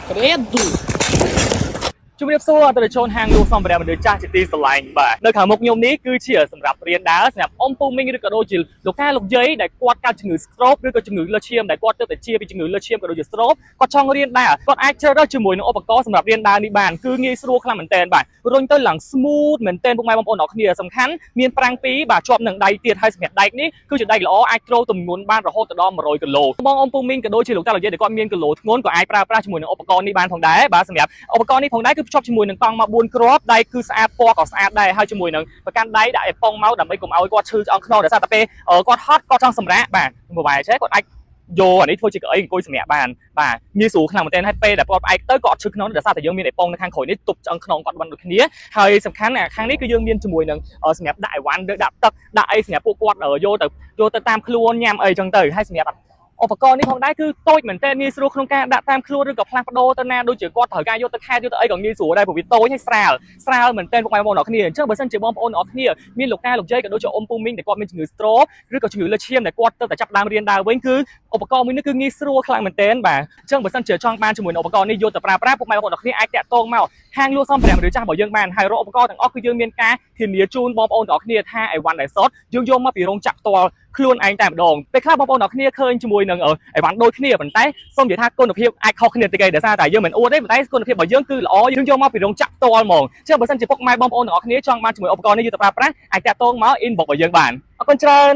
Credo ជំរាបសួរទៅចូលហាងលក់សម្ភារៈមនុស្សចាស់ជាទីស្រឡាញ់បាទនៅខាងមុខខ្ញុំនេះគឺជាសម្រាប់រៀនដើរសម្រាប់អ៊ំពូមីងឬក៏ដូចជាលោកតាលោកយាយដែលគាត់កើតជំងឺ stroke ឬក៏ជំងឺលើសឈាមដែលគាត់ទើបតែជាពីជំងឺលើសឈាមក៏ដូចជា stroke គាត់ចង់រៀនដើរគាត់អាចជ្រើសរើសជាមួយនឹងឧបករណ៍សម្រាប់រៀនដើរនេះបានគឺងាយស្រួលខ្លាំងមែនទែនបាទរុញទៅឡើង smooth មែនទែនពុកម៉ែបងប្អូនអរគ្នាសំខាន់មានប្រាំងពីរបាទជាប់នឹងដៃទៀតហើយសម្រាប់ដែកនេះគឺជាដែកល្អអាចទ្រទម្ងន់បានរហូតដល់100គីឡូបងអ៊ំពូមីងក៏ដូចជាលោកតាលោកយាយដែលគាត់មានគីឡូធ្ងន់ក៏អាចប្រើប្រាស់ជាមួយនឹងឧបករណ៍នេះបានផងដែរបាទសម្រាប់ឧបករណ៍នេះផងដែរគឺភ្ជាប់ជាមួយនឹងកង់មក4គ្រាប់ដៃគឺស្អាតពណ៌ក៏ស្អាតដែរហើយជាមួយនឹងប្រកាន់ដៃដាក់ឲ្យប៉ុងមកដើម្បីកុំឲ្យគាត់ឈឺឆ្អឹងខ្នងដោយសារតែពេលគាត់ហត់គាត់ចង់សម្រាកបាទមួយបែរចេះគាត់អាចយកអានេះធ្វើជាកៅអីអង្គុយសម្រាកបានបាទងាយស្រួលខ្លាំងមែនទែនហើយពេលដែលគាត់ផ្អែកទៅក៏អត់ឈឺខ្នងដោយសារតែយើងមានអេប៉ុងនៅខាងក្រោយនេះទប់ឆ្អឹងខ្នងគាត់បានដូចគ្នាហើយសំខាន់ខាងនេះគឺយើងមានជាមួយនឹងសម្រាប់ដាក់អីវ៉ាន់ឬដាក់ទឹកដាក់អីសម្រាប់ពួកគាត់យកទៅតាមខ្លួនញ៉ាំអីចឹងទៅហើយសម្រាប់ឧបករណ៍នេះផងដែរគឺតូចមែនទែនងាយស្រួលក្នុងការដាក់តាមខ្លួនឬក៏ផ្លាស់ប្ដូរទៅណាដូចជាគាត់ត្រូវការយកទៅខេត្តយកទៅអីក៏ងាយស្រួលដែរព្រោះវាតូចហើយស្រាលមែនទែនពុកម៉ែបងប្អូនអរគ្នាអញ្ចឹងបើសិនជាបងប្អូនអរគ្នាមានលោកតាលោកយាយក៏ដូចជាអ៊ំពូមីងដែលគាត់មានជំងឺ stroke ឬក៏ជំងឺលើសឈាមដែលគាត់ទៅតែចាប់ដើមរៀនដើរវិញគឺឧបករណ៍មួយនេះគឺងាយស្រួលខ្លាំងមែនទែនបាទអញ្ចឹងបើសិនជាចង់បានជាមួយនឹងឧបករណ៍នេះយកទៅប្រើប្រាស់ពុកម៉ែបងប្អូនអរគ្នាអាចតាក់ទងមកហាងលក់សម្ភារៈមនុស្សចាស់របស់យើងបានហើយរកឧបករណ៍ទាំងអស់គឺយើងមានការធានាជូនបងប្អូនទាំងអស់គ្នាថាអីវ៉ាន់ដែលសតយើងយកមកពីរោងចក្រផ្ទាល់ខ្លួនឯងតែម្ដងពេលខ្លះបងប្អូនទាំងអស់គ្នាឃើញជាមួយនឹងអីវ៉ាន់ដូចគ្នាប៉ុន្តែសូមនិយាយថាគុណភាពអាចខុសគ្នាតិចដោយសារតែយើងមិនអួតទេប៉ុន្តែគុណភាពរបស់យើងគឺល្អយើងយកមកពីរោងចក្រផ្ទាល់ហ្មងអញ្ចឹងបើសិនជាពុកម៉ែបងប្អូនទាំងអស់គ្នាចង់បានជាមួយឧបករណ៍នេះយកទៅប្រើប្រាស់អាចតាក់ទងមក inbox របស់យើងបានអរគុណច្រើន